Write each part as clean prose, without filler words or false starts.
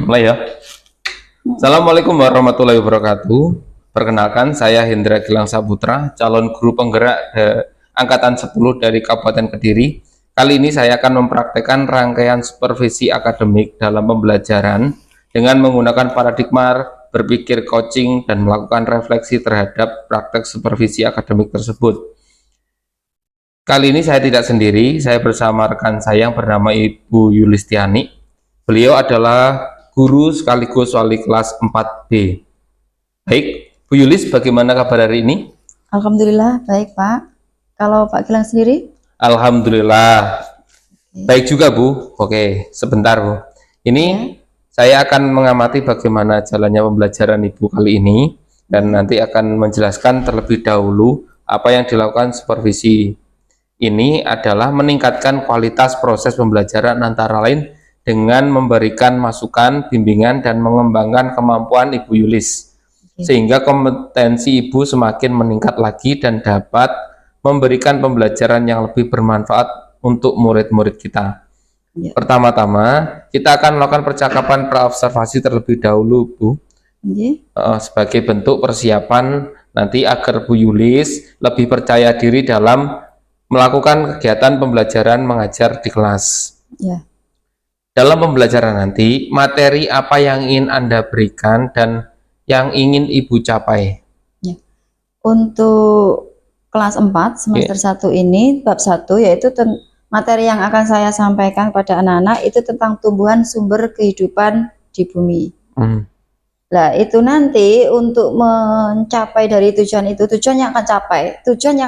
Mulai ya. Assalamualaikum warahmatullahi wabarakatuh. Perkenalkan, saya Hendra Gilang Saputra, calon guru penggerak angkatan 10 dari Kabupaten Kediri. Kali ini saya akan mempraktekkan rangkaian supervisi akademik dalam pembelajaran dengan menggunakan paradigma berpikir coaching dan melakukan refleksi terhadap praktek supervisi akademik tersebut. Kali ini saya tidak sendiri, saya bersama rekan saya yang bernama Ibu Yulistiani. Beliau adalah guru sekaligus wali kelas 4B. Baik, Bu Yulis, bagaimana kabar hari ini? Alhamdulillah, baik Pak. Kalau Pak Gilang sendiri? Alhamdulillah, baik juga Bu. Oke, sebentar Bu. Ini saya akan mengamati bagaimana jalannya pembelajaran Ibu kali ini, dan nanti akan menjelaskan terlebih dahulu apa yang dilakukan supervisi. Ini adalah meningkatkan kualitas proses pembelajaran antara lain dengan memberikan masukan, bimbingan, dan mengembangkan kemampuan Ibu Yulis, sehingga kompetensi Ibu semakin meningkat lagi dan dapat memberikan pembelajaran yang lebih bermanfaat untuk murid-murid kita. Pertama-tama, kita akan melakukan percakapan praobservasi terlebih dahulu, Bu, sebagai bentuk persiapan nanti agar Bu Yulis lebih percaya diri dalam melakukan kegiatan pembelajaran mengajar di kelas. Dalam pembelajaran nanti, materi apa yang ingin Anda berikan dan yang ingin Ibu capai? Untuk kelas 4 semester 1 ini, bab 1, yaitu materi yang akan saya sampaikan pada anak-anak itu tentang tumbuhan sumber kehidupan di bumi. Nah, itu nanti untuk mencapai dari tujuan itu, tujuan yang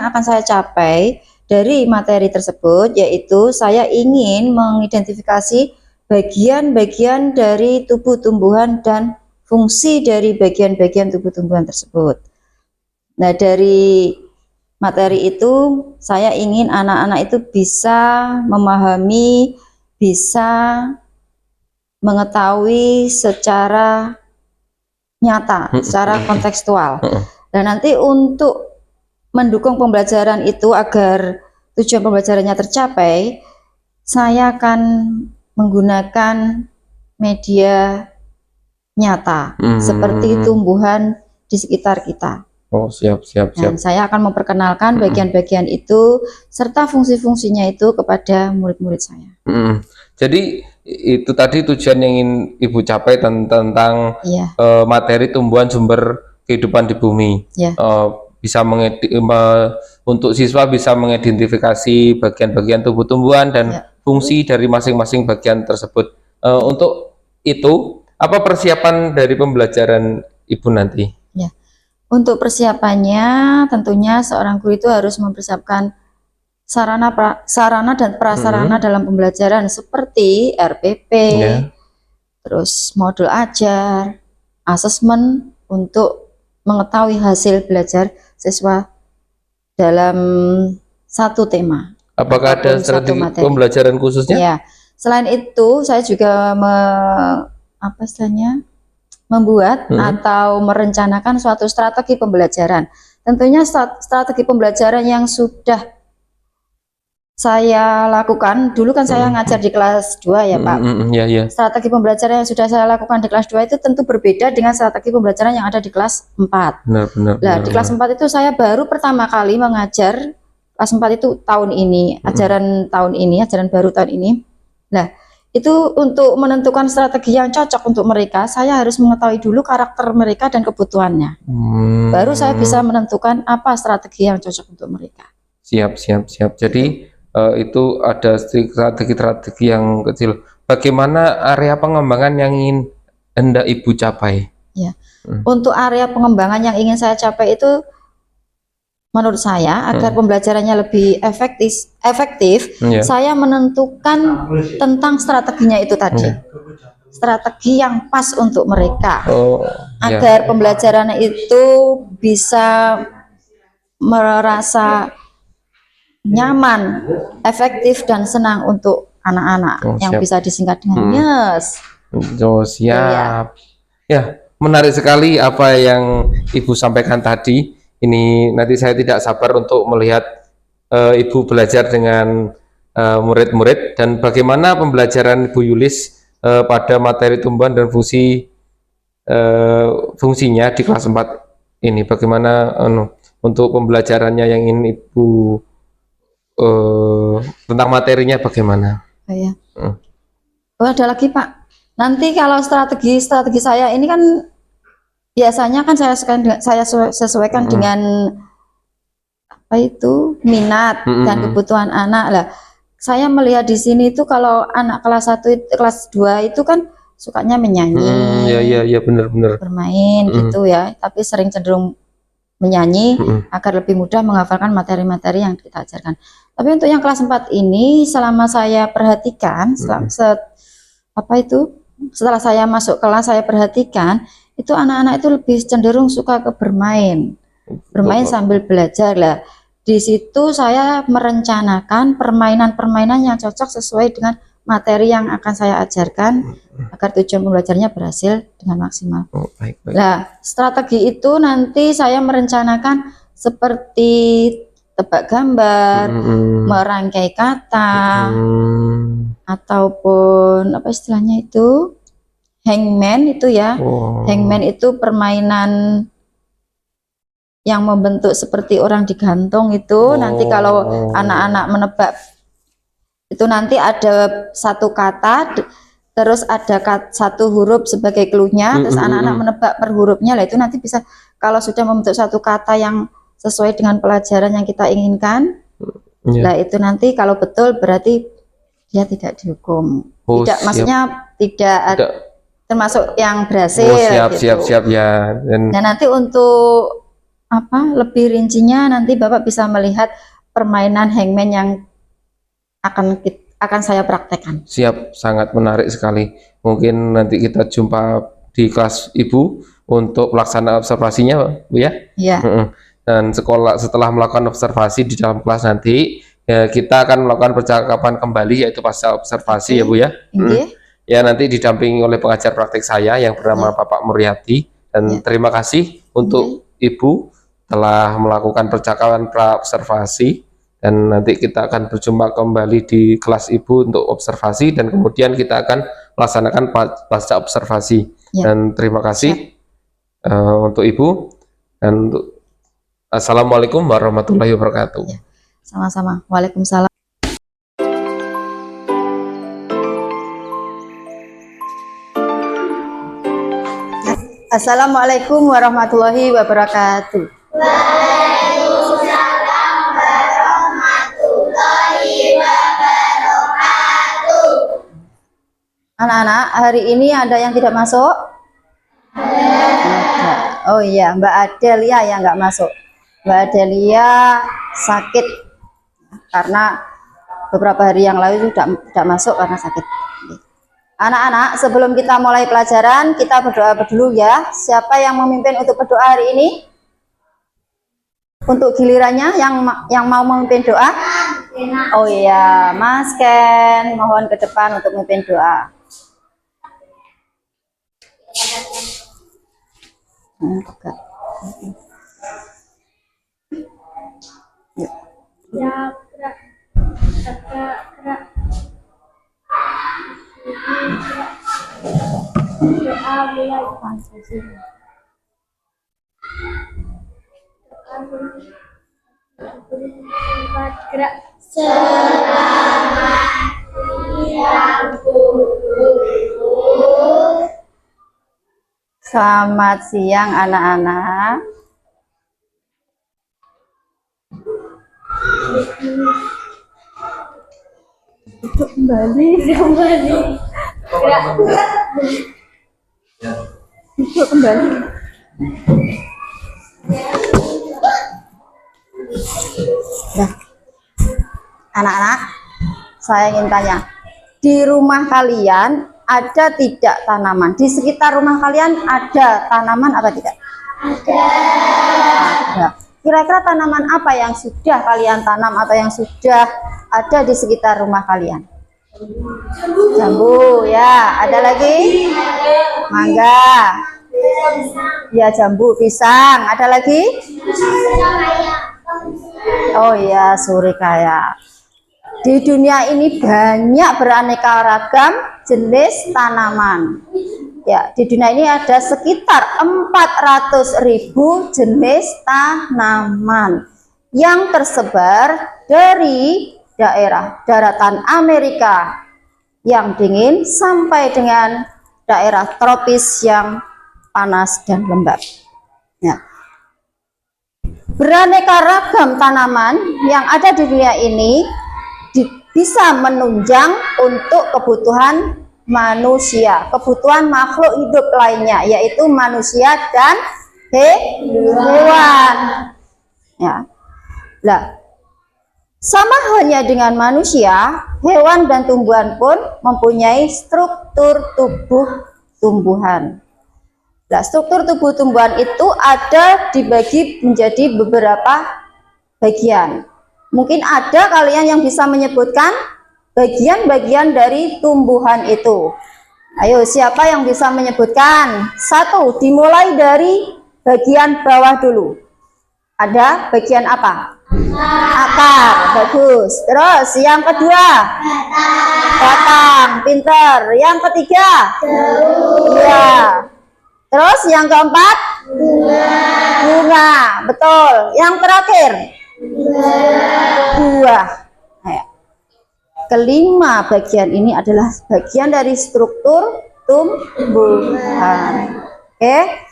akan saya capai dari materi tersebut, yaitu saya ingin mengidentifikasi bagian-bagian dari tubuh tumbuhan dan fungsi dari bagian-bagian tubuh tumbuhan tersebut. Nah, dari materi itu saya ingin anak-anak itu bisa memahami, bisa mengetahui secara nyata, secara kontekstual. Dan nanti untuk mendukung pembelajaran itu agar tujuan pembelajarannya tercapai, saya akan menggunakan media nyata seperti tumbuhan di sekitar kita. Oh, siap. Dan saya akan memperkenalkan bagian-bagian itu serta fungsi-fungsinya itu kepada murid-murid saya. Jadi itu tadi tujuan yang ingin Ibu capai tentang materi tumbuhan sumber kehidupan di bumi. Bisa untuk siswa bisa mengidentifikasi bagian-bagian tubuh tumbuhan dan fungsi dari masing-masing bagian tersebut. Untuk itu, apa persiapan dari pembelajaran Ibu nanti? Untuk persiapannya, tentunya seorang guru itu harus mempersiapkan sarana dan prasarana dalam pembelajaran seperti RPP, terus modul ajar, asesmen untuk mengetahui hasil belajar siswa dalam satu tema. Apakah ada strategi pembelajaran khususnya? Selain itu, saya juga membuat atau merencanakan suatu strategi pembelajaran. Tentunya strategi pembelajaran yang sudah saya lakukan, dulu kan saya ngajar di kelas 2 ya Pak. Strategi pembelajaran yang sudah saya lakukan di kelas 2 itu tentu berbeda dengan strategi pembelajaran yang ada di kelas 4. Di kelas 4 itu saya baru pertama kali mengajar, kelas 4 itu tahun ini, ajaran baru tahun ini. Nah, itu untuk menentukan strategi yang cocok untuk mereka, saya harus mengetahui dulu karakter mereka dan kebutuhannya. Baru saya bisa menentukan apa strategi yang cocok untuk mereka. Siap. Jadi itu ada strategi yang kecil. Bagaimana area pengembangan yang ingin hendak Ibu capai? Untuk area pengembangan yang ingin saya capai itu, menurut saya agar pembelajarannya lebih efektif, saya menentukan tentang strateginya itu tadi, strategi yang pas untuk mereka, agar pembelajarannya itu bisa merasa nyaman, efektif dan senang untuk anak-anak, yang bisa disingkat dengan NYES. Siap. Menarik sekali apa yang Ibu sampaikan tadi. Ini nanti saya tidak sabar untuk melihat Ibu belajar dengan murid-murid dan bagaimana pembelajaran Ibu Yulis pada materi tumbuhan dan fungsinya di kelas 4 ini. Bagaimana untuk pembelajarannya yang ingin Ibu tentang materinya bagaimana? Oh, ya. Oh, ada lagi Pak. Nanti kalau strategi saya ini kan biasanya kan saya sesuaikan dengan apa itu minat dan kebutuhan anak lah. Saya melihat di sini itu kalau anak kelas 1 kelas 2 itu kan sukanya menyanyi, ya benar-benar bermain gitu ya, tapi sering cenderung menyanyi agar lebih mudah menghafalkan materi-materi yang kita ajarkan. Tapi untuk yang kelas 4 ini selama saya perhatikan setelah saya masuk kelas saya perhatikan itu anak-anak itu lebih cenderung suka ke bermain sambil belajar lah. Di situ saya merencanakan permainan-permainan yang cocok sesuai dengan materi yang akan saya ajarkan agar tujuan pembelajarannya berhasil dengan maksimal. Baik. Nah, strategi itu nanti saya merencanakan seperti tebak gambar, merangkai kata, ataupun apa istilahnya itu, hangman itu ya. Hangman itu permainan yang membentuk seperti orang digantung itu. Nanti kalau anak-anak menebak itu nanti ada satu kata, terus ada satu huruf sebagai clue-nya, terus anak-anak menebak per hurufnya lah. Itu nanti bisa kalau sudah membentuk satu kata yang sesuai dengan pelajaran yang kita inginkan, lah itu nanti kalau betul berarti dia tidak dihukum. Maksudnya tidak termasuk yang berhasil. Siap ya. Dan nanti untuk lebih rincinya nanti Bapak bisa melihat permainan hangman yang akan saya praktekkan. Siap, sangat menarik sekali. Mungkin nanti kita jumpa di kelas Ibu untuk pelaksanaan observasinya, Bu ya. Iya. Dan setelah melakukan observasi di dalam kelas nanti kita akan melakukan percakapan kembali yaitu pasca observasi ya Bu ya. Ya nanti didampingi oleh pengajar praktik saya yang bernama Bapak Muryati. Dan terima kasih untuk Ibu telah melakukan percakapan pra-observasi, dan nanti kita akan berjumpa kembali di kelas Ibu untuk observasi dan kemudian kita akan melaksanakan pasca observasi. Dan terima kasih untuk Ibu dan Assalamualaikum warahmatullahi wabarakatuh. Sama-sama. Waalaikumsalam. Assalamualaikum warahmatullahi wabarakatuh. Waalaikumsalam warahmatullahi wabarakatuh. Anak-anak, hari ini ada yang tidak masuk? Ada. Oh iya, Mbak Adelia yang nggak masuk. Mbak Adelia sakit karena beberapa hari yang lalu tidak masuk karena sakit. Anak-anak, sebelum kita mulai pelajaran, kita berdoa dulu ya. Siapa yang memimpin untuk berdoa hari ini? Untuk gilirannya yang mau memimpin doa? Oh iya, Mas Ken, mohon ke depan untuk memimpin doa. Ya, gerak. Doa mulai. Gerak. Selamat siang Bu. Selamat siang anak-anak. Kembali. Gerak. Duduk kembali. Nah, anak-anak, saya ingin tanya, di rumah kalian ada tidak tanaman? Di sekitar rumah kalian ada tanaman apa tidak? Ada. Kira-kira tanaman apa yang sudah kalian tanam atau yang sudah ada di sekitar rumah kalian? Jambu, ya. Ada lagi? Mangga. Ya, jambu, pisang. Ada lagi? Oh ya, surikaya. Di dunia ini banyak beraneka ragam jenis tanaman. Ya, di dunia ini ada sekitar 400.000 jenis tanaman yang tersebar dari daerah daratan Amerika yang dingin sampai dengan daerah tropis yang panas dan lembab. Ya. Beraneka ragam tanaman yang ada di dunia ini bisa menunjang untuk kebutuhan manusia, kebutuhan makhluk hidup lainnya, yaitu manusia dan hewan. Ya. Nah, sama halnya dengan manusia, hewan dan tumbuhan pun mempunyai struktur tubuh tumbuhan. Nah, struktur tubuh tumbuhan itu ada dibagi menjadi beberapa bagian. Mungkin ada kalian yang bisa menyebutkan bagian-bagian dari tumbuhan itu. Ayo, siapa yang bisa menyebutkan? Satu, dimulai dari bagian bawah dulu. Ada bagian apa? Akar, bagus. Terus yang kedua, batang, pinter. Yang ketiga, ya. Terus yang keempat, bunga, betul. Yang terakhir, buah. Kelima bagian ini adalah bagian dari struktur tumbuhan. Oke.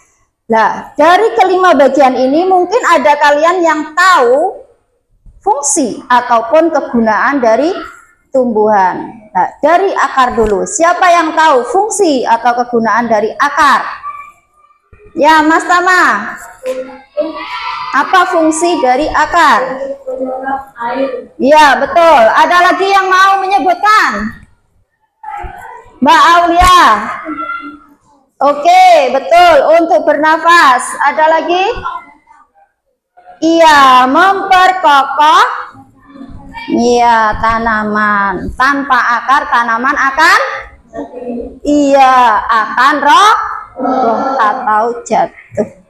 Nah, dari kelima bagian ini mungkin ada kalian yang tahu fungsi ataupun kegunaan dari tumbuhan. Nah, dari akar dulu. Siapa yang tahu fungsi atau kegunaan dari akar? Ya, Mas Tama. Apa fungsi dari akar? Ya, betul. Ada lagi yang mau menyebutkan? Mbak Aulia. Oke, betul. Untuk bernafas. Ada lagi? Iya, memperkokoh. Iya, tanaman. Tanpa akar, tanaman akan? Iya, akan roboh atau jatuh.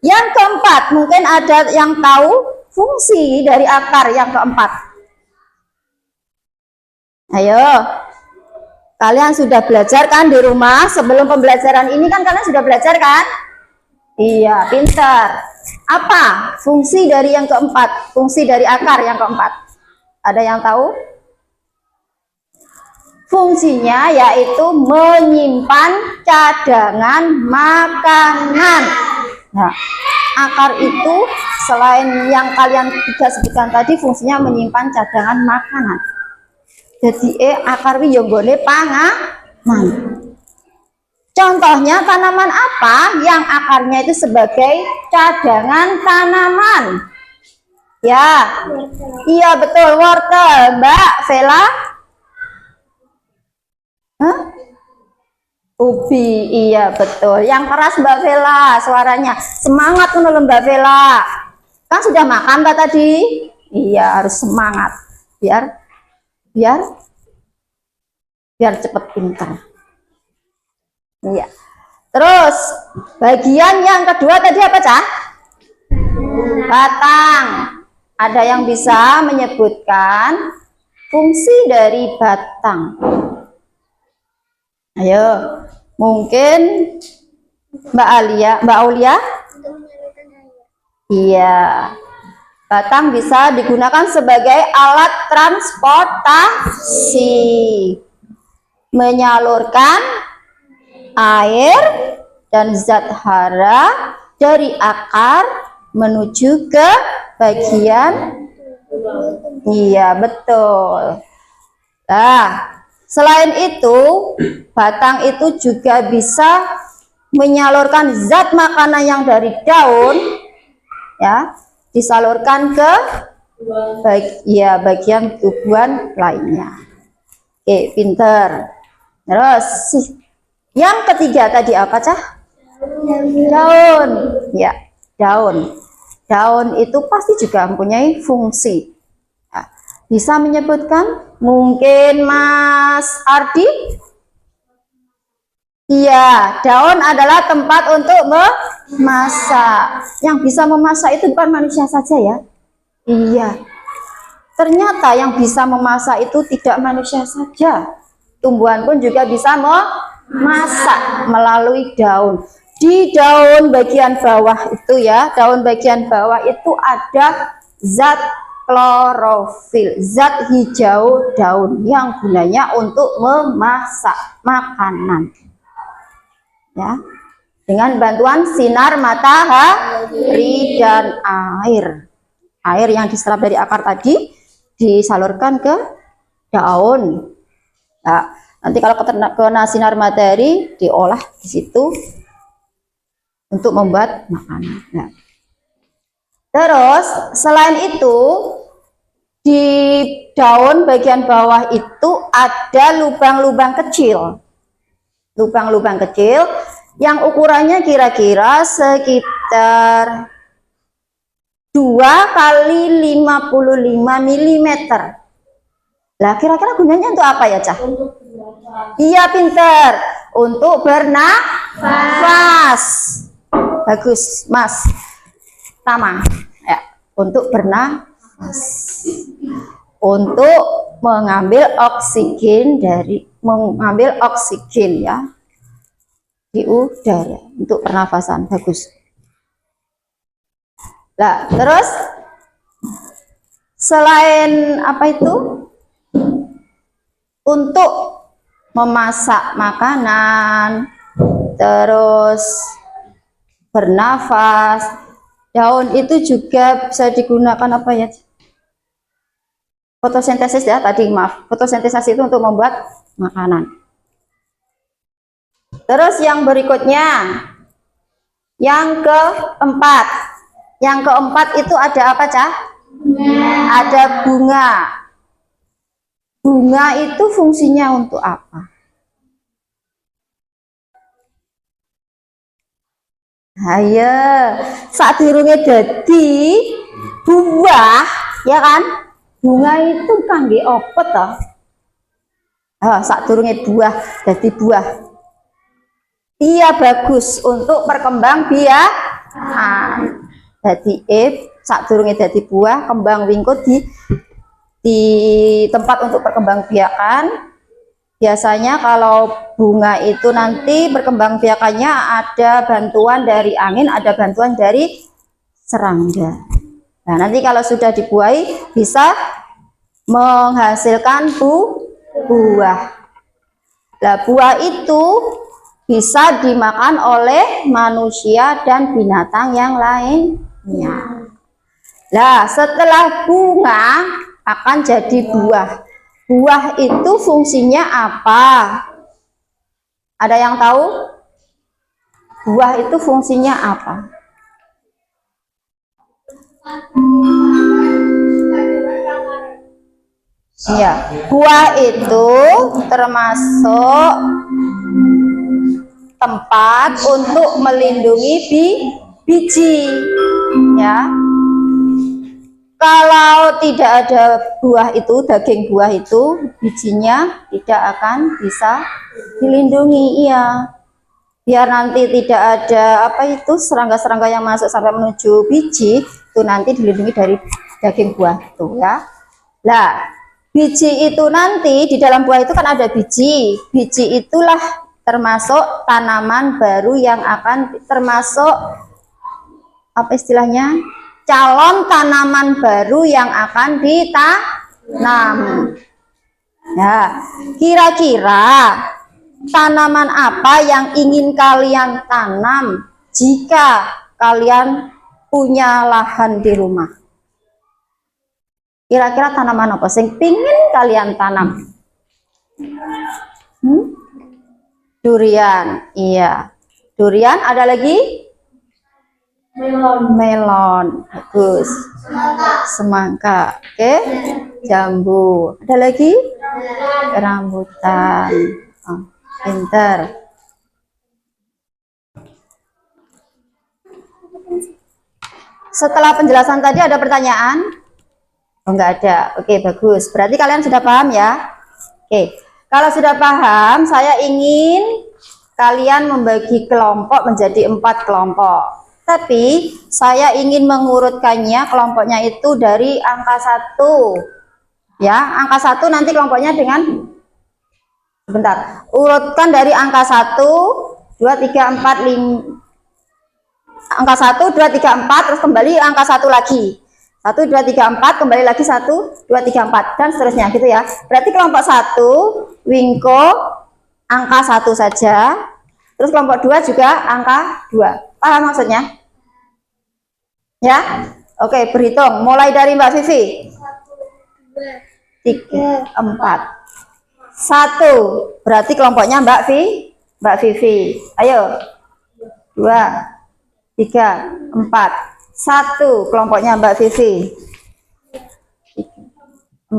Yang keempat, mungkin ada yang tahu fungsi dari akar yang keempat. Ayo, kalian sudah belajar kan di rumah? Sebelum pembelajaran ini kan kalian sudah belajar kan? Iya, pintar. Apa fungsi dari yang keempat? Fungsi dari akar yang keempat? Ada yang tahu? Fungsinya yaitu menyimpan cadangan makanan. Nah, akar itu selain yang kalian tiga sebutkan tadi, fungsinya menyimpan cadangan makanan. Jadi akar wi yo nggone panganan. Contohnya tanaman apa yang akarnya itu sebagai cadangan tanaman? Ya, iya betul, wortel. Mbak Vela? Hah? Ubi, iya betul. Yang keras Mbak Vela suaranya. Semangat menurut Mbak Vela. Kan sudah makan Mbak tadi? Iya, harus semangat. Biar cepet pintar. Iya. Terus bagian yang kedua tadi apa, Cah? Batang. Ada yang bisa menyebutkan fungsi dari batang? Ayo, mungkin Mbak Aulia? Iya. Batang bisa digunakan sebagai alat transportasi, menyalurkan air dan zat hara dari akar menuju ke bagian. Iya, betul. Nah, selain itu, batang itu juga bisa menyalurkan zat makanan yang dari daun, ya, disalurkan ke bagian tubuhan lainnya. Oke, pinter. Terus yang ketiga tadi apa, Cah? Daun. Ya, daun. Daun itu pasti juga mempunyai fungsi. Ya, bisa menyebutkan? Mungkin Mas Ardi? Iya, daun adalah tempat untuk memasak. Yang bisa memasak itu bukan manusia saja ya. Iya. Ternyata yang bisa memasak itu tidak manusia saja. tumbuhan pun juga bisa memasak melalui daun. Di daun bagian bawah itu ya, daun bagian bawah itu ada zat klorofil, zat hijau daun yang gunanya untuk memasak makanan. Ya, dengan bantuan sinar matahari dan air. Air yang diserap dari akar tadi disalurkan ke daun. Nah, nanti kalau kena sinar matahari diolah di situ untuk membuat makanan. Nah, terus selain itu di daun bagian bawah itu ada lubang-lubang kecil. Lubang-lubang kecil yang ukurannya kira-kira sekitar 2 kali 55 mm. Lah kira-kira gunanya untuk apa ya, Cah? Iya, pinter. Untuk bernafas. Bagus, Mas Tama. Ya, untuk bernafas. Untuk mengambil oksigen ya di udara untuk pernafasan. Bagus. Nah, terus selain apa itu, untuk memasak makanan, terus bernafas, daun itu juga bisa digunakan apa ya? Fotosintesis ya tadi, maaf. Fotosintesis itu untuk membuat makanan. Terus yang berikutnya, yang keempat. Yang keempat itu ada apa, Cah? Ada bunga. Bunga itu fungsinya untuk apa? Ayo, saat dirunge dadi buah, ya kan? Bunga itu kangge apa toh? Saat dirunge buah dadi buah. Iya, bagus untuk perkembang biakan. Dadi saat durunge dadi buah, kembang wingko di tempat untuk perkembang biakan. Biasanya kalau bunga itu nanti berkembang biakannya ada bantuan dari angin, ada bantuan dari serangga. Nah, nanti kalau sudah dibuahi bisa menghasilkan buah. Nah, buah itu bisa dimakan oleh manusia dan binatang yang lainnya. Nah, setelah bunga akan jadi buah. Buah itu fungsinya apa? Ada yang tahu? Buah itu fungsinya apa? Ya, buah itu termasuk tempat untuk melindungi biji, ya. Kalau tidak ada buah itu, daging buah itu, bijinya tidak akan bisa dilindungi, iya. Biar nanti tidak ada apa itu serangga-serangga yang masuk sampai menuju biji, itu nanti dilindungi dari daging buah itu, ya. Nah, biji itu nanti di dalam buah itu kan ada biji. Biji itulah termasuk tanaman baru yang akan termasuk apa istilahnya, calon tanaman baru yang akan ditanam. Ya, kira-kira tanaman apa yang ingin kalian tanam jika kalian punya lahan di rumah? Kira-kira tanaman apa sing pingin kalian tanam? Durian, iya. Durian, ada lagi? Melon, bagus. Semangka, oke. Jambu, ada lagi? Rambutan, pinter. Setelah penjelasan tadi ada pertanyaan? Oh, enggak ada. Oke, bagus. Berarti kalian sudah paham ya? Oke. Kalau sudah paham, saya ingin kalian membagi kelompok menjadi 4 kelompok. Tapi saya ingin mengurutkannya kelompoknya itu dari angka 1. Ya, angka 1 nanti kelompoknya dengan Sebentar, urutkan dari angka 1, 2, 3, 4, 5, angka 1, 2, 3, 4, terus kembali angka 1 lagi. 1, 2, 3, 4, kembali lagi 1, 2, 3, 4, dan seterusnya gitu ya. Berarti kelompok 1, Wingko angka 1 saja, terus kelompok 2 juga angka 2. Paham maksudnya? Ya? Oke, berhitung. Mulai dari Mbak Vivi. 3, 4. 1, berarti kelompoknya Mbak Vivi. Ayo. 2, 3, 4. 1, kelompoknya Mbak Vivi. 4.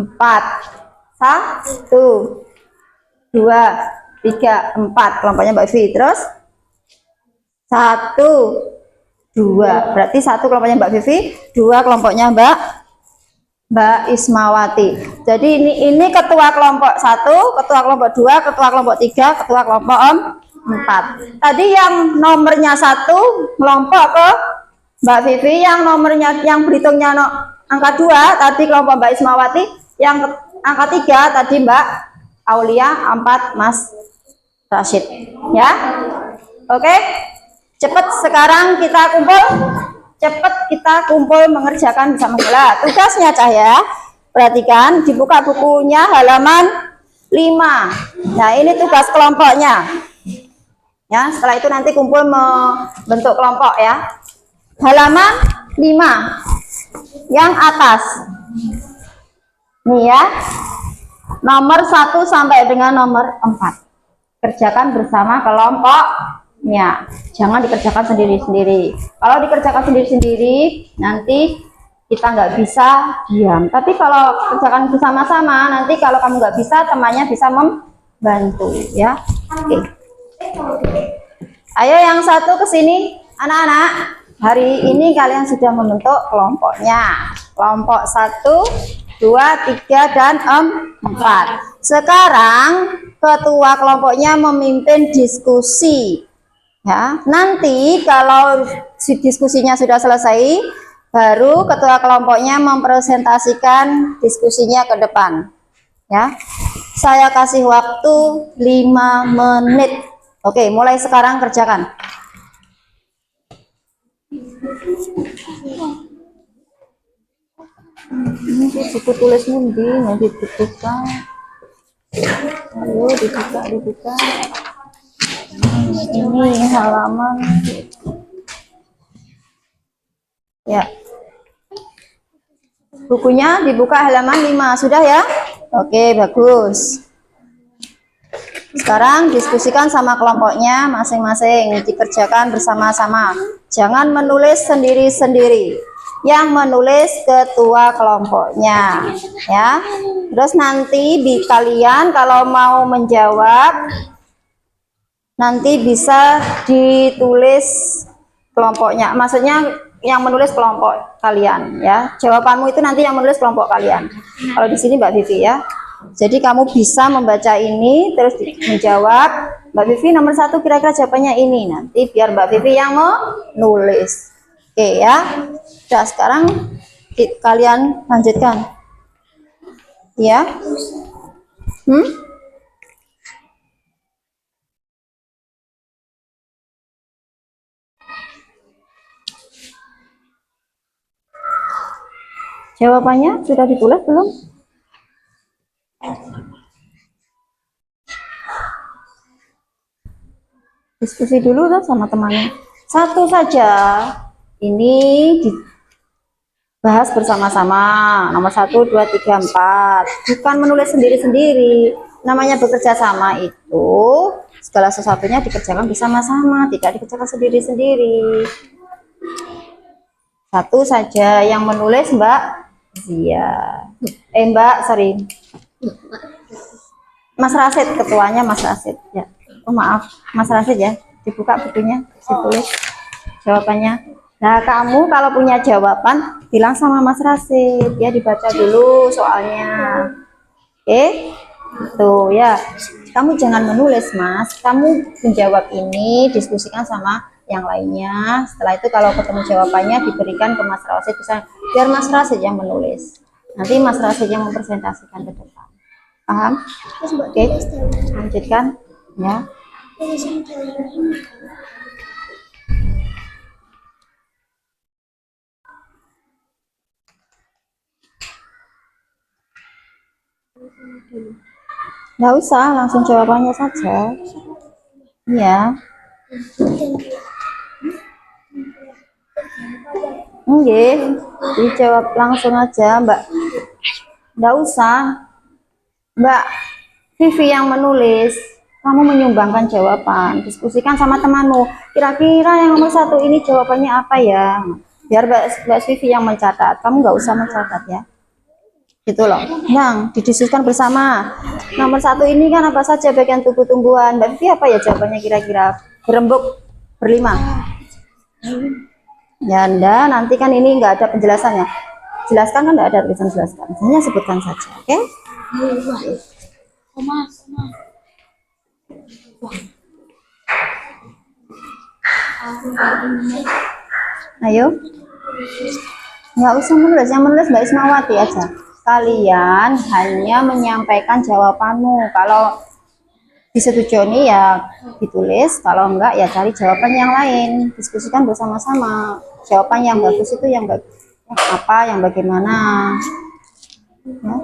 1, 2, 3, 4, kelompoknya Mbak Vivi. Terus 1, 2. Berarti 1 kelompoknya Mbak Vivi, 2 kelompoknya Mbak Ismawati. Jadi ini ketua kelompok 1, ketua kelompok 2, ketua kelompok 3, ketua kelompok 4. Tadi yang nomornya 1 kelompok ke Mbak Vivi, yang nomornya yang berhitungnya angka 2 tadi kelompok Mbak Ismawati, yang angka 3 tadi Mbak Aulia, 4 Mas Rashid. Ya. Oke. Cepat sekarang kita kumpul. Cepat kita kumpul mengerjakan bersama bola. Tugasnya Cahya, perhatikan, dibuka bukunya halaman 5. Nah, ini tugas kelompoknya. Ya, setelah itu nanti kumpul membentuk kelompok ya. Halaman 5. Yang atas. Nih ya. Nomor 1 sampai dengan nomor 4. Kerjakan bersama kelompoknya. Jangan dikerjakan sendiri-sendiri. Kalau dikerjakan sendiri-sendiri, nanti kita nggak bisa diam. Tapi kalau kerjakan bersama-sama, nanti kalau kamu nggak bisa, temannya bisa membantu, ya. Oke. Ayo yang satu ke sini, anak-anak. Hari ini kalian sudah membentuk kelompoknya. Kelompok 1, 2, 3, dan 4. Sekarang ketua kelompoknya memimpin diskusi. Ya, nanti kalau diskusinya sudah selesai, baru ketua kelompoknya mempresentasikan diskusinya ke depan. Ya, saya kasih waktu 5 menit. Oke, mulai sekarang kerjakan. Ini buku tulismu nanti dibuka. Ayo dibuka. Ini halaman ya, bukunya dibuka halaman 5 sudah ya. Oke, bagus. Sekarang diskusikan sama kelompoknya masing-masing, dikerjakan bersama-sama, jangan menulis sendiri-sendiri, yang menulis ketua kelompoknya ya. Terus nanti kalian kalau mau menjawab nanti bisa ditulis kelompoknya, maksudnya yang menulis kelompok kalian ya. Jawabanmu itu nanti yang menulis kelompok kalian. Kalau di sini Mbak Vivi ya. Jadi kamu bisa membaca ini terus menjawab. Mbak Vivi nomor 1 kira-kira jawabannya ini. Nanti biar Mbak Vivi yang menulis. Oke ya. Sudah, sekarang kalian lanjutkan. Ya. Jawabannya sudah ditulis belum? Diskusi dulu kan sama temannya. Satu saja. Ini dibahas bersama-sama. Nomor 1, 2, 3, 4. Bukan menulis sendiri-sendiri. Namanya bekerja sama itu segala sesuatunya dikerjakan bersama-sama, tidak dikerjakan sendiri-sendiri. Satu saja yang menulis Mbak Zia. Mas Rasid, ketuanya Mas Rasid ya. Oh maaf, Mas Rasid ya. Dibuka bukunya, ditulis jawabannya. Nah, kamu kalau punya jawaban bilang sama Mas Rasid ya, dibaca dulu soalnya. Oke. Tuh ya. Kamu jangan menulis, Mas. Kamu menjawab ini, diskusikan sama yang lainnya. Setelah itu kalau ketemu jawabannya diberikan ke Mas Rasid, bisa biar Mas Rasid yang menulis. Nanti Mas Rasid yang mempresentasikan ke depan. Paham? Terus Mbak Oke. tulis dalam Lanjutkan ya. tulisan dalam ini. Nggak usah, langsung jawabannya saja. Iya. Nggih, dijawab langsung aja, Mbak. Nggak usah, Mbak Vivi yang menulis. Kamu menyumbangkan jawaban, diskusikan sama temanmu. Kira-kira yang nomor 1 ini jawabannya apa ya? Biar Mbak Vivi yang mencatat. Kamu nggak usah mencatat ya. Gitu loh. Yang didiskusikan bersama. Nomor 1 ini kan apa saja bagian tubuh tumbuhan. Mbak Vivi apa ya jawabannya kira-kira? Berembuk, berlima. Ya, Anda nanti kan ini nggak ada penjelasannya. Jelaskan kan nggak ada tulisan jelaskan. Hanya sebutkan saja, oke? Oma. Ayo. Nggak usah menulis, yang menulis Mbak Ismawati aja. Kalian hanya menyampaikan jawabanmu. Kalau disetujui ya ditulis, kalau enggak ya cari jawaban yang lain. Diskusikan bersama-sama. Jawaban yang bagus itu yang apa, yang bagaimana. Ya.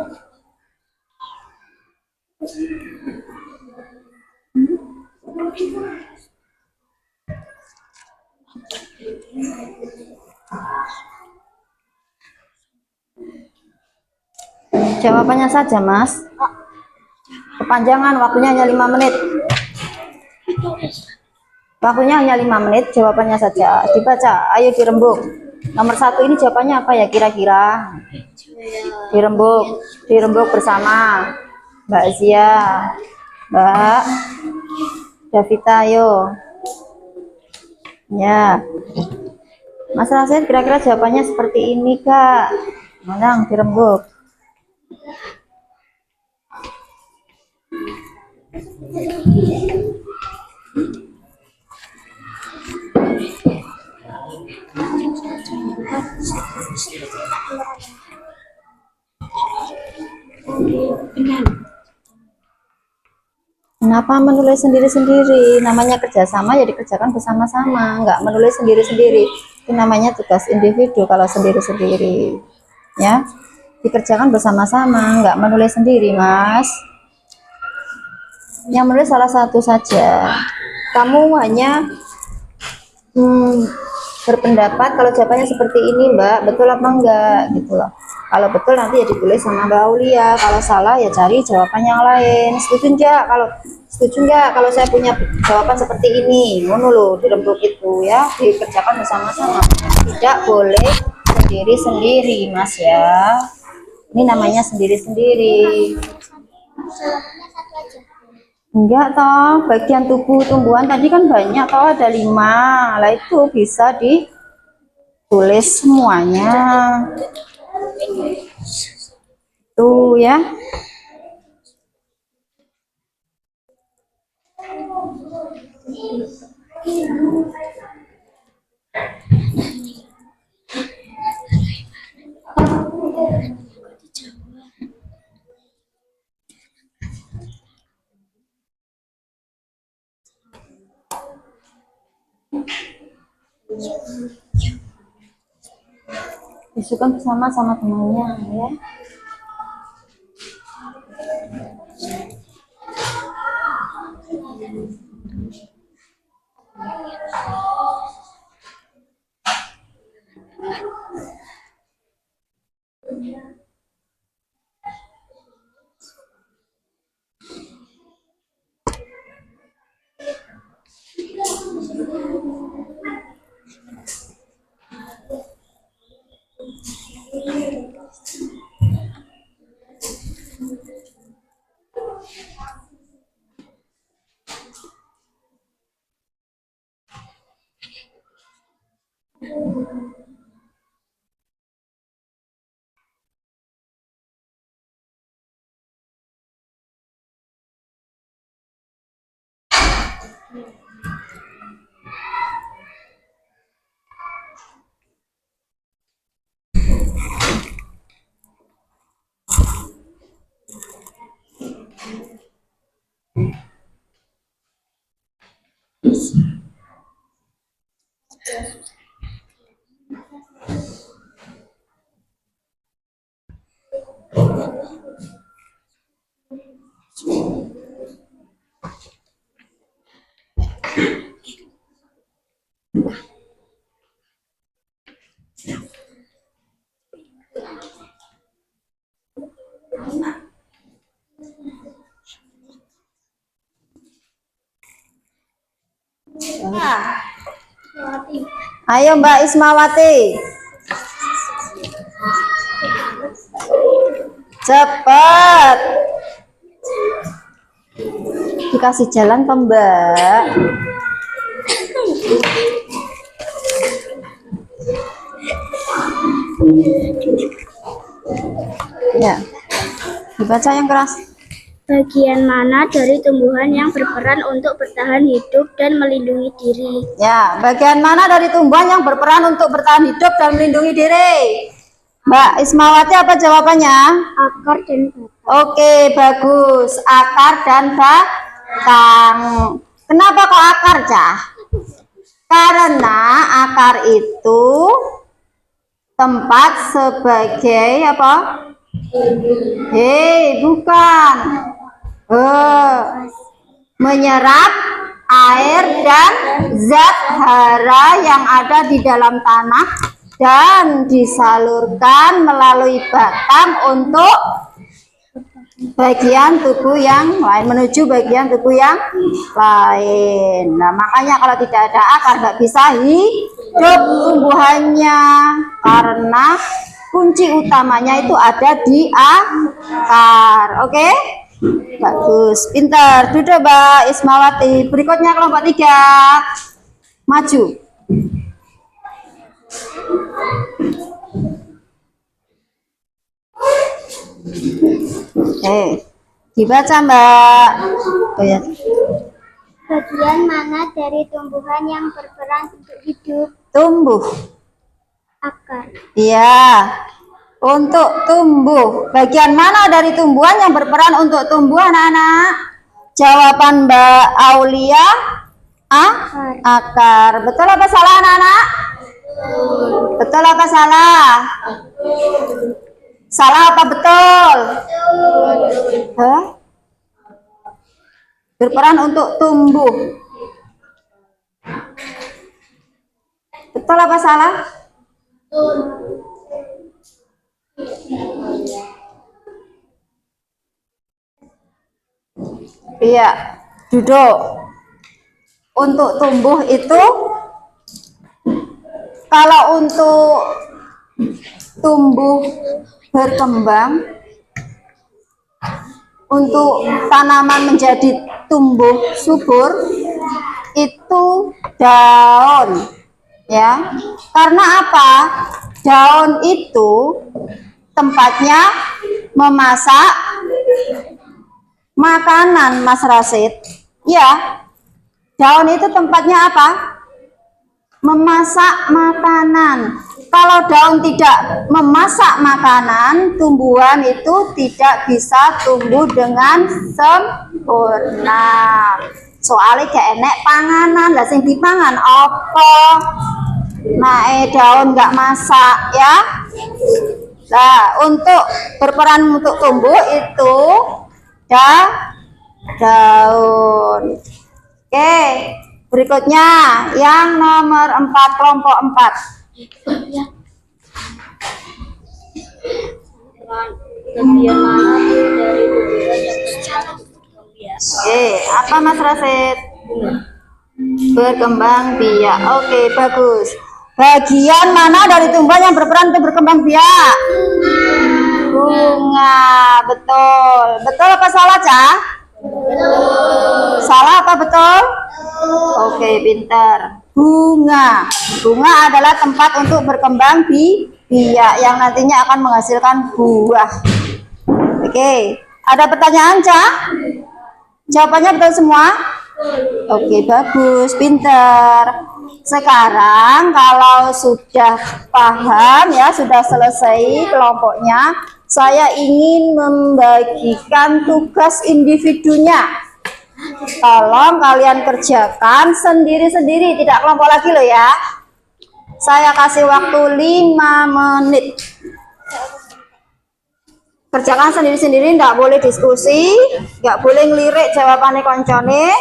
Jawabannya saja, Mas. Kepanjangan, waktunya hanya 5 menit. Waktunya hanya 5 menit, jawabannya saja. Dibaca, ayo dirembuk. Nomor 1 ini jawabannya apa ya kira-kira? Dirembuk bersama. Mbak Zia, Mbak Davita, ayo. Ya. Mas Rasid, kira-kira jawabannya seperti ini, Kak. Menang, dirembuk. Kenapa menulis sendiri-sendiri? Namanya kerjasama ya dikerjakan bersama-sama, nggak menulis sendiri-sendiri. Itu namanya tugas individu kalau sendiri-sendiri. Ya, dikerjakan bersama-sama, nggak menulis sendiri, Mas. Yang menulis salah satu saja. Kamu hanya berpendapat kalau jawabannya seperti ini, Mbak, betul apa enggak gitu loh. Kalau betul nanti ya ditulis sama Mbak Aulia, kalau salah ya cari jawaban yang lain. Setuju enggak kalau saya punya jawaban seperti ini? Ngono loh, dirembuk itu ya, dikerjakan bersama-sama. Tidak boleh sendiri-sendiri, Mas ya. Ini namanya sendiri-sendiri. Enggak toh, bagian tubuh tumbuhan tadi kan banyak toh, ada 5. Lah itu bisa ditulis semuanya. Tuh ya. Disukan bersama sama temannya ya. Ayo Mbak Ismawati. Cepat. Dikasih jalan ke Mbak. Ya. Dibaca yang keras. Bagian mana dari tumbuhan yang berperan untuk bertahan hidup dan melindungi diri? Ya, bagian mana dari tumbuhan yang berperan untuk bertahan hidup dan melindungi diri? Mbak Ismawati, apa jawabannya? Akar dan batang. Oke, bagus. Akar dan batang. Kenapa kok akar, Cah? Karena akar itu tempat sebagai apa? Hei, bukan. Menyerap air dan zat hara yang ada di dalam tanah dan disalurkan melalui batang untuk bagian tubuh yang lain, menuju bagian tubuh yang lain. Nah, makanya kalau tidak ada akar nggak bisa hidup tumbuhannya, karena kunci utamanya itu ada di akar. Oke? Bagus, pintar. Duduk Mbak Ismawati. Berikutnya kelompok 3. Maju. Dibaca Mbak. Oh, ya. Bagian mana dari tumbuhan yang berperan untuk hidup? Tumbuh. Akar. Iya. Untuk tumbuh. Bagian mana dari tumbuhan yang berperan untuk tumbuh, anak-anak? Jawaban Mbak Aulia, akar. Betul apa salah, anak-anak? Betul apa salah? Salah apa betul? Hah? Berperan untuk tumbuh. Betul apa salah? Iya, duduk. Untuk tumbuh itu, kalau untuk tumbuh berkembang, untuk tanaman menjadi tumbuh subur, itu daun, ya. Karena apa? Daun itu tempatnya memasak makanan, Mas Rasid. Ya, daun itu tempatnya apa? Memasak makanan. Kalau daun tidak memasak makanan, tumbuhan itu tidak bisa tumbuh dengan sempurna. Soalnya gak enek panganan, lah sing dipangan apa? Nah, daun nggak masak, ya. Nah, untuk berperan untuk tumbuh itu daun. Oke, berikutnya yang nomor 4, kelompok 4. Bagian mana dari tumbuhan yang berperan untuk Oke, apa Mas Rasid? Berkembang biak. Oke, bagus. Bagian mana dari tumbuhan yang berperan untuk berkembang biak? Bunga. Betul. Betul apa salah, Cah? Betul. Salah apa betul? Oke, pintar. Bunga. Bunga adalah tempat untuk berkembang biak yang nantinya akan menghasilkan buah. Oke, ada pertanyaan, Cah? Jawabannya betul semua? Oke, bagus, pintar. Sekarang kalau sudah paham, ya, sudah selesai kelompoknya, saya ingin membagikan tugas individunya. Tolong kalian kerjakan sendiri-sendiri, tidak kelompok lagi loh ya. Saya kasih waktu 5 menit. Kerjakan sendiri-sendiri, tidak boleh diskusi, nggak boleh ngelirik jawabannya koncone,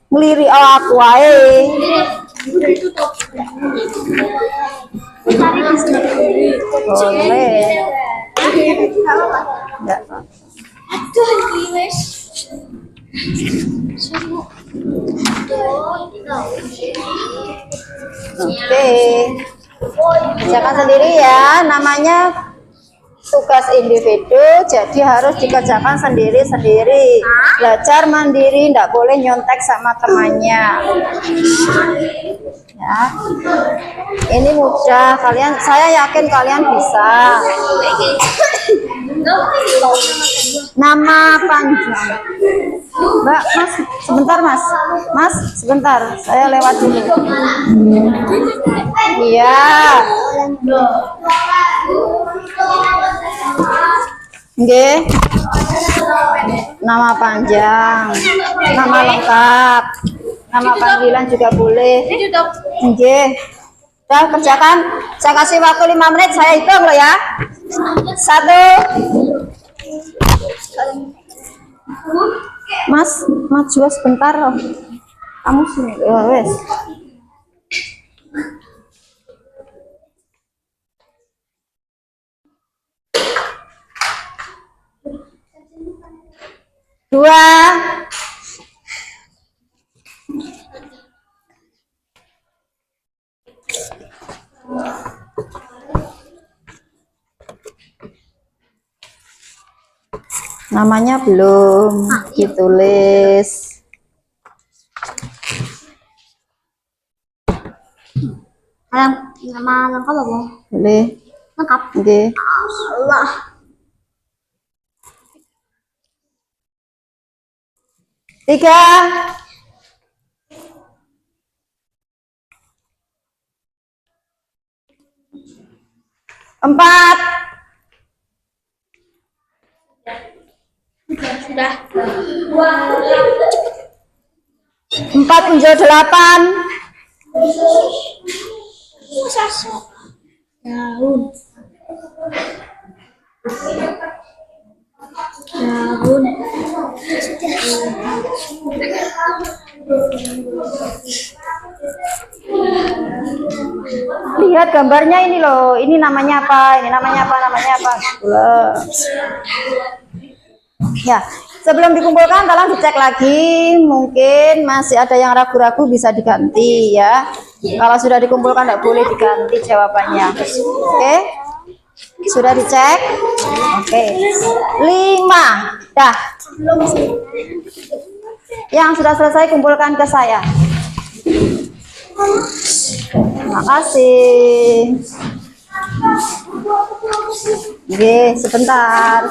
ngelirik aku wae. Boleh. Enggak. Aduh, Oke. Kerjakan sendiri ya, namanya tugas individu, jadi harus dikerjakan sendiri-sendiri. Belajar mandiri, tidak boleh nyontek sama temannya. Ya. Ini mudah, kalian, saya yakin kalian bisa. Nama panjang. Mbak, Mas, sebentar Mas. Mas, sebentar, saya lewat dulu. Iya. Oke. Nama panjang, nama lengkap, nama panggilan juga boleh. Oke. Udah kerjakan. Saya kasih waktu 5 menit, saya hitung loh ya. 1. Mas, maju sebentar loh. Kamu sini, wes. Dua. Namanya belum ditulis. Nama lengkap apa? Boleh. Lengkap. Oke. Allah. 3. 4. Sudah. 4 punjul 8. Daun. Daun. Lihat gambarnya ini loh. Ini namanya apa? Ini namanya apa? Namanya apa? Ya, sebelum dikumpulkan tolong dicek lagi. Mungkin masih ada yang ragu-ragu, bisa diganti ya. Kalau sudah dikumpulkan tidak boleh diganti jawabannya. Oke? Sudah dicek? Oke. 5. Dah. Yang sudah selesai kumpulkan ke saya. Terima kasih. Oke, sebentar.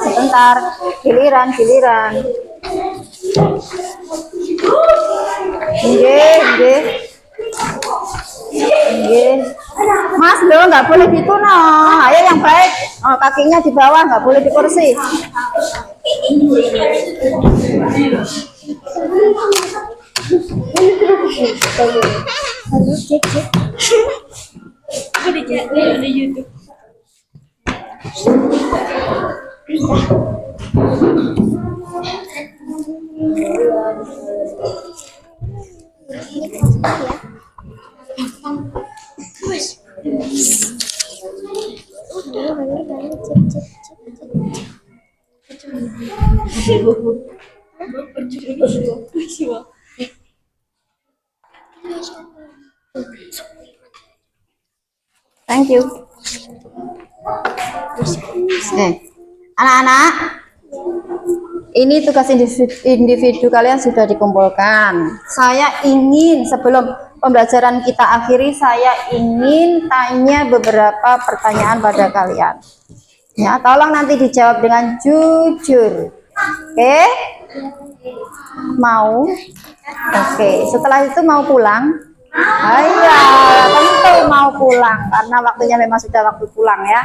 Giliran. Oke. Mas, lo nggak boleh gitu no. Ayo yang baik. Oh, kakinya di bawah, nggak boleh di kursi. Thank you. Anak-anak, ini tugas individu kalian sudah dikumpulkan. Saya ingin sebelum pembelajaran kita akhiri, saya ingin tanya beberapa pertanyaan pada kalian. Ya, tolong nanti dijawab dengan jujur. Oke? Mau? Oke, setelah itu mau pulang? Iya, tentu mau pulang karena waktunya memang sudah waktu pulang ya.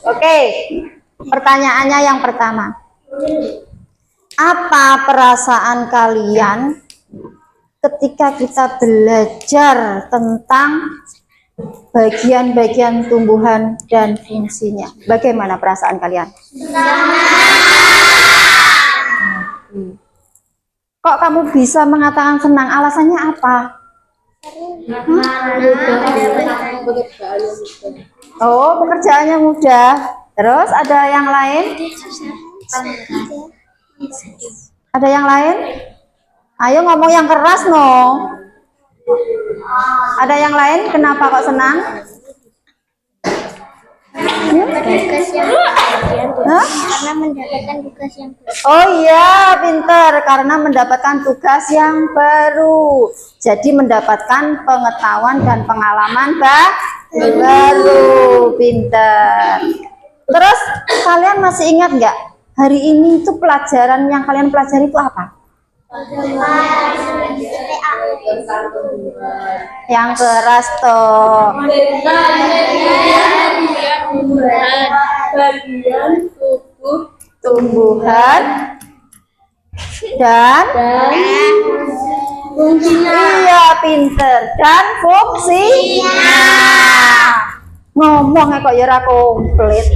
Oke, pertanyaannya yang pertama. Apa perasaan kalian ketika kita belajar tentang bagian-bagian tumbuhan dan fungsinya? Bagaimana perasaan kalian? Kok kamu bisa mengatakan senang? Alasannya apa? Oh, pekerjaannya mudah. Terus ada yang lain? Ada yang lain? Ayo ngomong yang keras no. Ada yang lain? Kenapa kok senang? Tugas yang bagian Hah? karena mendapatkan tugas yang baru. Oh iya, pinter. Karena mendapatkan tugas yang baru. Jadi mendapatkan pengetahuan dan pengalaman baru. Pinter. Terus kalian masih ingat nggak? Hari ini itu pelajaran yang kalian pelajari itu apa? Yang keras toh. Bagian Tumbuhan dan iya pinter dan fungsinya. Ngomongnya kok ya ora komplit.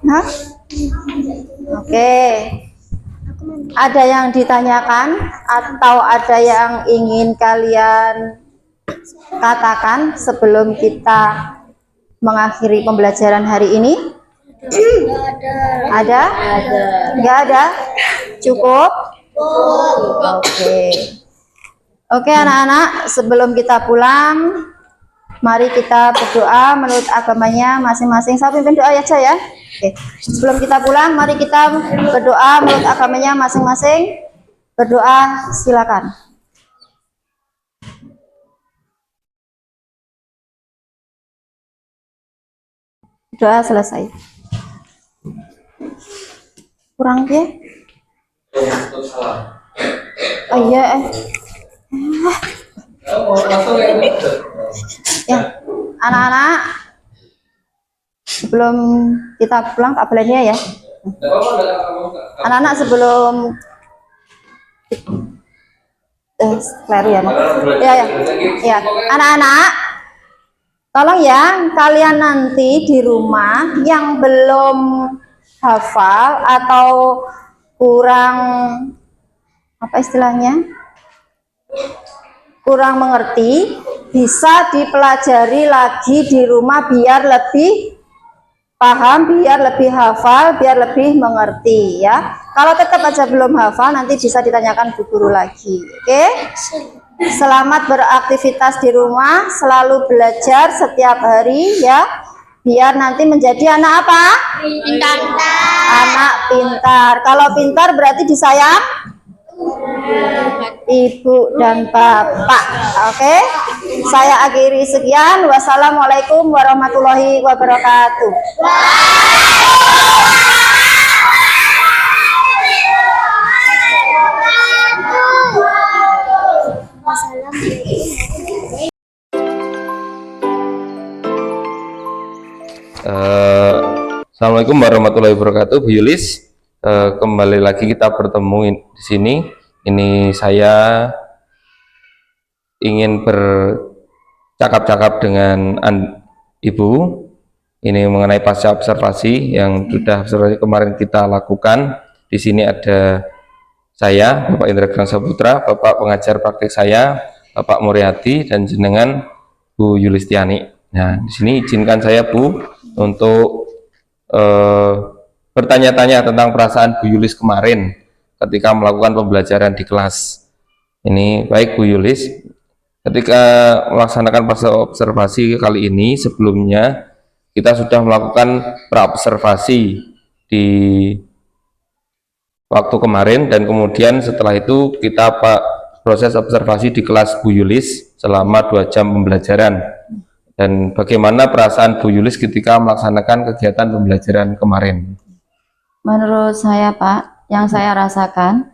Hah? Oke. Ada yang ditanyakan atau ada yang ingin kalian katakan sebelum kita mengakhiri pembelajaran hari ini? Ada? Nggak ada? Cukup? Oke. Oke anak-anak, sebelum kita pulang, mari kita berdoa menurut agamanya masing-masing. Saya pimpin doa aja ya. Oke. Sebelum kita pulang, mari kita berdoa menurut agamanya masing-masing. Berdoa, silakan. Doa selesai. Kurang ya? Oh iya. Ya, anak-anak, sebelum kita pulang Kak Belania ya. Anak-anak sebelum keliru ya, Mak. Ya. Anak-anak, tolong ya, kalian nanti di rumah yang belum hafal atau kurang apa istilahnya? Kurang mengerti, bisa dipelajari lagi di rumah biar lebih paham, biar lebih hafal, biar lebih mengerti ya. Kalau tetap aja belum hafal, nanti bisa ditanyakan bu guru lagi. Oke? Selamat beraktivitas di rumah, selalu belajar setiap hari ya. Biar nanti menjadi anak apa? Pintar. Anak pintar. Kalau pintar berarti disayang ibu dan bapak. Oke, saya akhiri sekian. Wassalamualaikum warahmatullahi wabarakatuh. Assalamualaikum warahmatullahi wabarakatuh, Bu Yulis. Kembali lagi kita bertemu di sini. Ini saya ingin bercakap-cakap dengan Ibu. Ini mengenai pasca observasi yang sudah observasi kemarin kita lakukan. Di sini ada saya, Bapak Indra Grang Saputra, Bapak pengajar praktik saya, Bapak Muriati, dan jenengan Bu Yulistiani. Nah, di sini izinkan saya Bu untuk bertanya-tanya tentang perasaan Bu Yulis kemarin ketika melakukan pembelajaran di kelas. Ini baik Bu Yulis, ketika melaksanakan fase observasi kali ini, sebelumnya kita sudah melakukan praobservasi di waktu kemarin, dan kemudian setelah itu kita proses observasi di kelas Bu Yulis selama 2 jam pembelajaran. Dan bagaimana perasaan Bu Yulis ketika melaksanakan kegiatan pembelajaran kemarin? Menurut saya Pak, yang saya rasakan,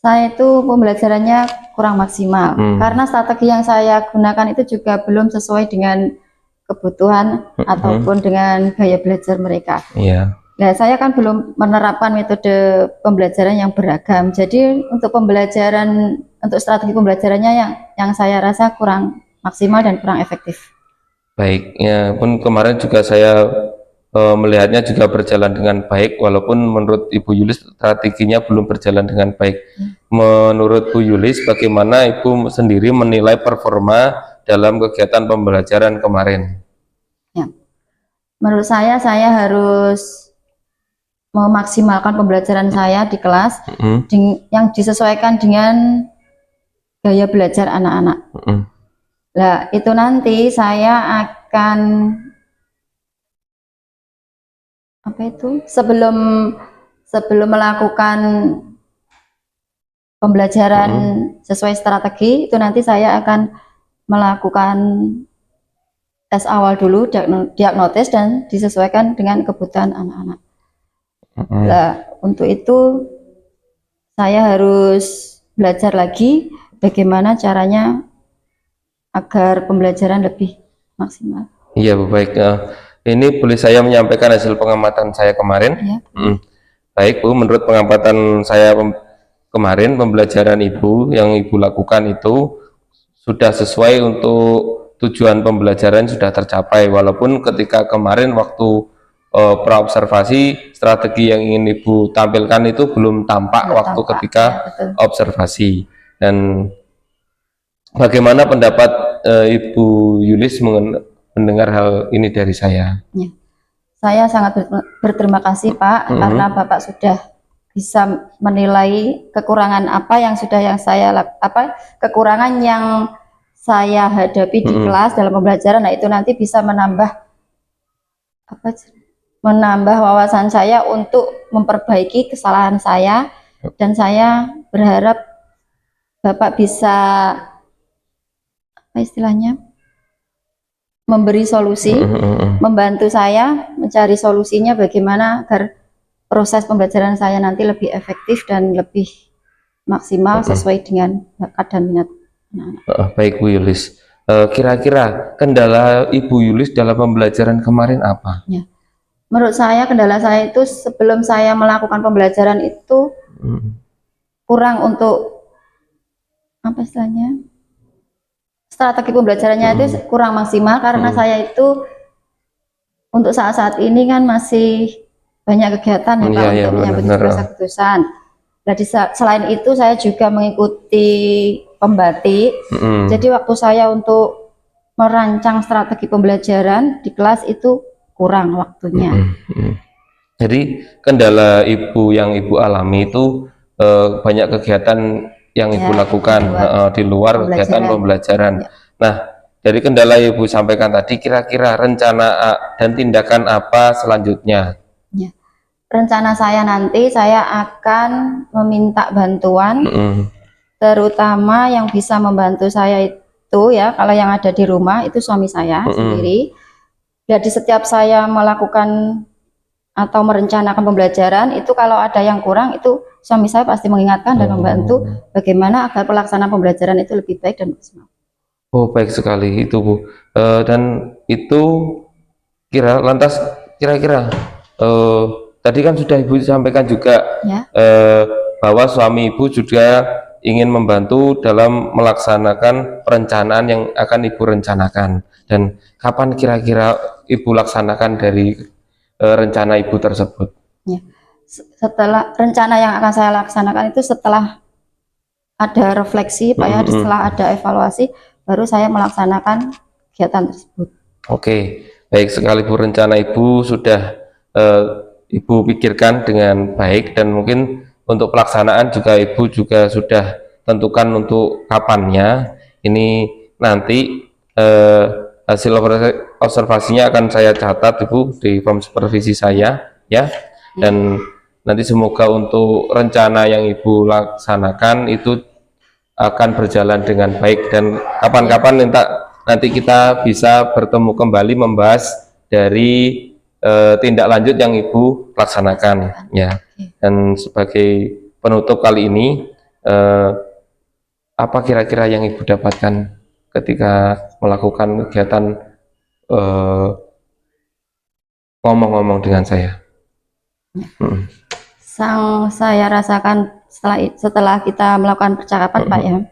saya itu pembelajarannya kurang maksimal. Karena strategi yang saya gunakan itu juga belum sesuai dengan kebutuhan ataupun dengan gaya belajar mereka. Iya. Nah, saya kan belum menerapkan metode pembelajaran yang beragam. Jadi untuk pembelajaran, untuk strategi pembelajarannya yang saya rasa kurang maksimal dan kurang efektif. Baik, ya pun kemarin juga saya melihatnya juga berjalan dengan baik, walaupun menurut Ibu Yulis strateginya belum berjalan dengan baik. Menurut Bu Yulis, bagaimana Ibu sendiri menilai performa dalam kegiatan pembelajaran kemarin? Ya. Menurut saya harus memaksimalkan pembelajaran saya di kelas yang disesuaikan dengan gaya belajar anak-anak. Nah, itu nanti saya akan sebelum melakukan pembelajaran sesuai strategi, itu nanti saya akan melakukan tes awal dulu, diagnosis dan disesuaikan dengan kebutuhan anak-anak. Nah, untuk itu saya harus belajar lagi bagaimana caranya agar pembelajaran lebih maksimal. Iya, Bu, baik. Ini boleh saya menyampaikan hasil pengamatan saya kemarin? Ya. Baik, Bu, menurut pengamatan saya kemarin, pembelajaran Ibu yang Ibu lakukan itu sudah sesuai untuk tujuan pembelajaran, sudah tercapai, walaupun ketika kemarin waktu praobservasi strategi yang ingin Ibu tampilkan itu belum tampak waktu ketika observasi. Dan bagaimana pendapat Ibu Yulis mendengar hal ini dari saya? Ya. Saya sangat berterima kasih, Pak, karena Bapak sudah bisa menilai kekurangan kekurangan yang saya hadapi di kelas dalam pembelajaran. Nah, itu nanti bisa menambah wawasan saya untuk memperbaiki kesalahan saya, dan saya berharap Bapak bisa memberi solusi, membantu saya mencari solusinya bagaimana agar proses pembelajaran saya nanti lebih efektif dan lebih maksimal sesuai dengan bakat dan minat anak-anak. Baik, Bu Yulis. Kira-kira kendala Ibu Yulis dalam pembelajaran kemarin apa? Ya. Menurut saya kendala saya itu sebelum saya melakukan pembelajaran itu kurang untuk strategi pembelajarannya itu kurang maksimal, karena saya itu untuk saat-saat ini kan masih banyak kegiatan ya, Pak, untuk menyambut keputusan. Jadi selain itu saya juga mengikuti pembatik. Jadi waktu saya untuk merancang strategi pembelajaran di kelas itu kurang waktunya. Jadi kendala Ibu yang Ibu alami itu banyak kegiatan yang Ibu lakukan di luar kegiatan pembelajaran. Ya. Nah, dari kendala Ibu sampaikan tadi, kira-kira rencana dan tindakan apa selanjutnya? Ya. Rencana saya nanti saya akan meminta bantuan, terutama yang bisa membantu saya itu ya, kalau yang ada di rumah itu suami saya sendiri. Jadi setiap saya melakukan atau merencanakan pembelajaran itu, kalau ada yang kurang itu suami saya pasti mengingatkan dan membantu bagaimana agar pelaksanaan pembelajaran itu lebih baik dan maksimal. Oh, baik sekali itu, Bu. Dan itu kira-kira tadi kan sudah Ibu sampaikan juga ya, bahwa suami Ibu juga ingin membantu dalam melaksanakan perencanaan yang akan Ibu rencanakan. Dan kapan kira-kira Ibu laksanakan dari rencana Ibu tersebut? Ya. Setelah rencana yang akan saya laksanakan itu setelah ada refleksi, Pak, ya, setelah ada evaluasi, baru saya melaksanakan kegiatan tersebut. Oke, baik sekali, Bu. Rencana Ibu sudah Ibu pikirkan dengan baik, dan mungkin untuk pelaksanaan juga Ibu juga sudah tentukan untuk kapannya. Ini nanti hasil observasinya akan saya catat, Ibu, di form supervisi saya, ya. Dan nanti semoga untuk rencana yang Ibu laksanakan itu akan berjalan dengan baik, dan kapan-kapan nanti kita bisa bertemu kembali membahas dari tindak lanjut yang Ibu laksanakan, ya. Dan sebagai penutup kali ini, apa kira-kira yang Ibu dapatkan ketika melakukan kegiatan ngomong-ngomong dengan saya? Saya rasakan setelah kita melakukan percakapan, Pak, ya,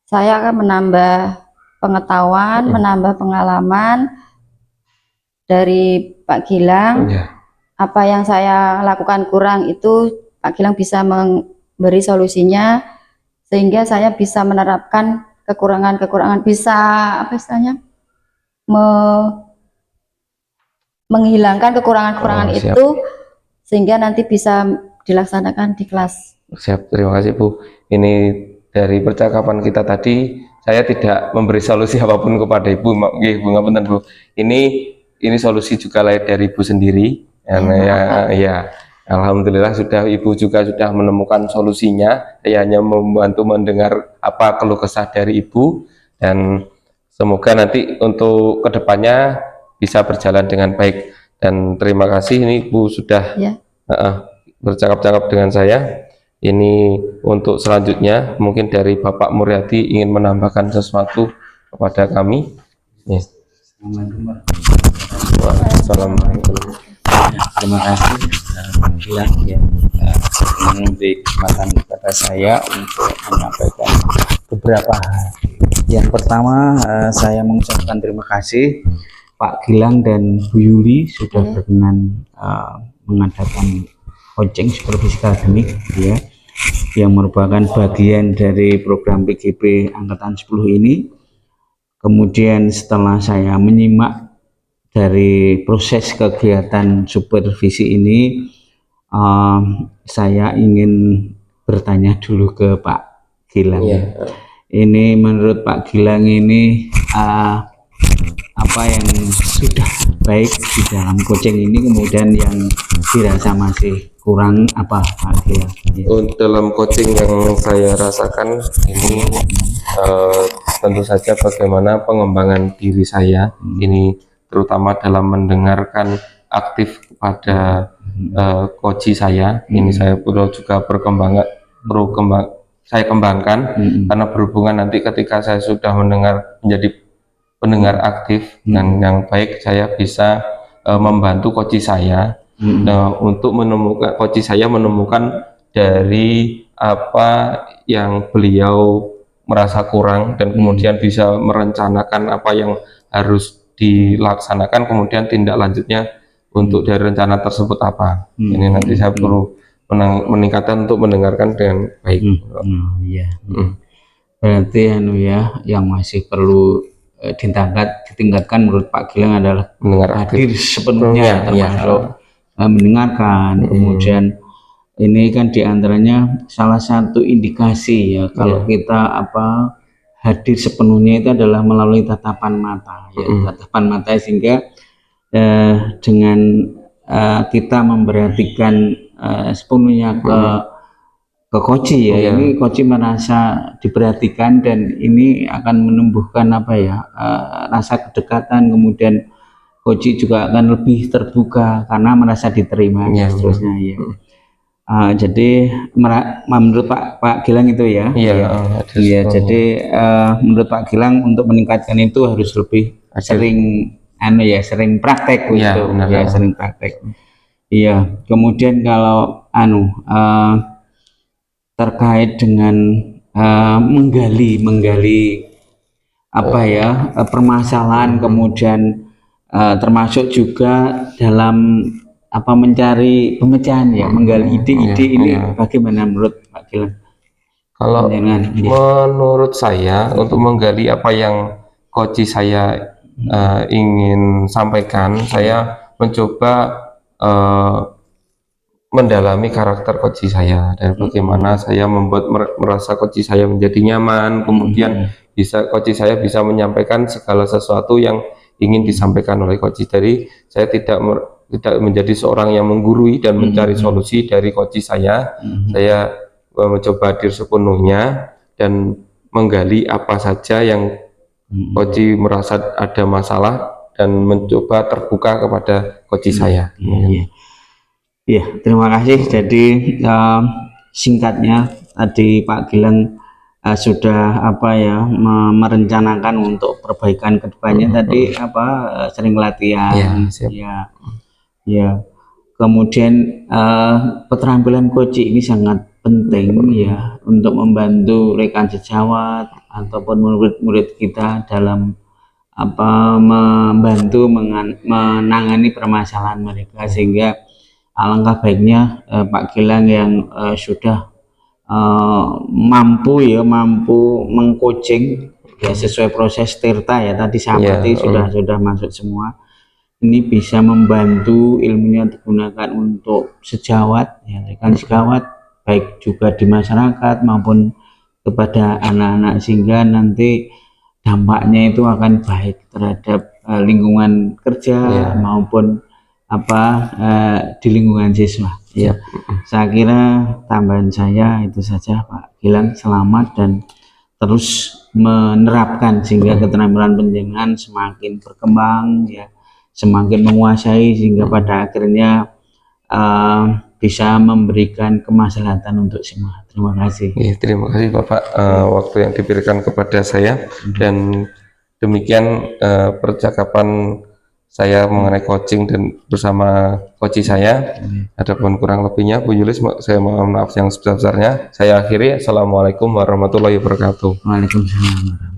saya akan menambah pengetahuan, menambah pengalaman dari Pak Gilang. Apa yang saya lakukan kurang itu Pak Gilang bisa memberi solusinya, sehingga saya bisa menerapkan kekurangan-kekurangan, bisa menghilangkan kekurangan-kekurangan itu, sehingga nanti bisa dilaksanakan di kelas. Siap, terima kasih, Bu. Ini dari percakapan kita tadi saya tidak memberi solusi apapun kepada Ibu. Nggih, Bu, ngapunten Bu. Ini solusi juga lahir dari Ibu sendiri. Ya, alhamdulillah sudah Ibu juga sudah menemukan solusinya. Saya hanya membantu mendengar apa keluh kesah dari Ibu, dan semoga nanti untuk kedepannya bisa berjalan dengan baik. Dan terima kasih ini Ibu sudah bercakap-cakap dengan saya. Ini untuk selanjutnya mungkin dari Bapak Muryadi ingin menambahkan sesuatu kepada kami. Yes. Assalamualaikum. Terima kasih Gilang yang memberi kesempatan kepada saya untuk menyampaikan beberapa hal. Yang pertama, saya mengucapkan terima kasih Pak Gilang dan Bu Yuli sudah berkenan mengadakan coaching supervisi akademik ya, yang merupakan bagian dari program PGP Angkatan 10 ini. Kemudian setelah saya menyimak dari proses kegiatan supervisi ini, saya ingin bertanya dulu ke Pak Gilang. Ini menurut Pak Gilang ini apa yang sudah baik di dalam coaching ini, kemudian yang dirasa masih kurang apa Pak Gilang? Dalam coaching yang saya rasakan ini tentu saja bagaimana pengembangan diri saya ini, terutama dalam mendengarkan aktif kepada coach saya. Ini saya perlu juga saya kembangkan karena berhubungan nanti ketika saya sudah menjadi pendengar aktif dan yang baik, saya bisa membantu coach saya untuk menemukan dari apa yang beliau merasa kurang, dan kemudian bisa merencanakan apa yang harus dilaksanakan, kemudian tindak lanjutnya untuk dari rencana tersebut apa. Ini nanti saya perlu meningkatkan untuk mendengarkan dengan baik. Berarti yang masih perlu ditingkatkan menurut Pak Gilang adalah hadir sepenuhnya, termasuk mendengarkan. Kemudian ini kan diantaranya salah satu indikasi ya kalau kita hadir sepenuhnya itu adalah melalui tatapan mata tatapan mata, sehingga dengan kita memperhatikan sepenuhnya ke koci ini koci merasa diperhatikan, dan ini akan menumbuhkan rasa kedekatan. Kemudian koci juga akan lebih terbuka karena merasa diterima dan seterusnya jadi menurut Pak Gilang itu jadi menurut Pak Gilang untuk meningkatkan itu harus lebih sering sering praktek sering praktek. Kemudian kalau terkait dengan menggali permasalahan, kemudian termasuk juga dalam mencari pemecahan menggali ide-ide ini bagaimana menurut Pak Gilang? Kalau menurut saya untuk menggali apa yang coach saya ingin sampaikan, saya mencoba mendalami karakter coach saya dan bagaimana saya membuat merasa coach saya menjadi nyaman, kemudian coach saya bisa menyampaikan segala sesuatu yang ingin disampaikan oleh coach. Jadi saya tidak menjadi seorang yang menggurui dan mencari solusi dari coach saya. Saya mencoba hadir sepenuhnya dan menggali apa saja yang coach merasa ada masalah dan mencoba terbuka kepada coach saya. Terima kasih. Jadi singkatnya tadi Pak Gilang sudah merencanakan untuk perbaikan kedepannya tadi sering latihan kemudian keterampilan coach ini sangat penting untuk membantu rekan sejawat ataupun murid-murid kita dalam membantu menangani permasalahan mereka, sehingga alangkah baiknya Pak Gilang yang sudah mampu mengcoaching sesuai proses Tirta tadi sahabat sudah masuk semua. Ini bisa membantu ilmunya digunakan untuk sejawat rekan sejawat, baik juga di masyarakat maupun kepada anak-anak, sehingga nanti dampaknya itu akan baik terhadap lingkungan kerja maupun di lingkungan siswa. Ya, saya kira tambahan saya itu saja, Pak Gilang. Selamat dan terus menerapkan sehingga keterampilan penjenengan semakin berkembang, ya, semakin menguasai, sehingga pada akhirnya bisa memberikan kemaslahatan untuk semua. Terima kasih. Ya, terima kasih Bapak waktu yang diberikan kepada saya, dan demikian percakapan saya mengenai coaching dan bersama coach saya. Adapun kurang lebihnya Bu Yulis, saya mohon maaf yang sebesar-besarnya. Saya akhiri. Assalamualaikum warahmatullahi wabarakatuh. Waalaikumsalam.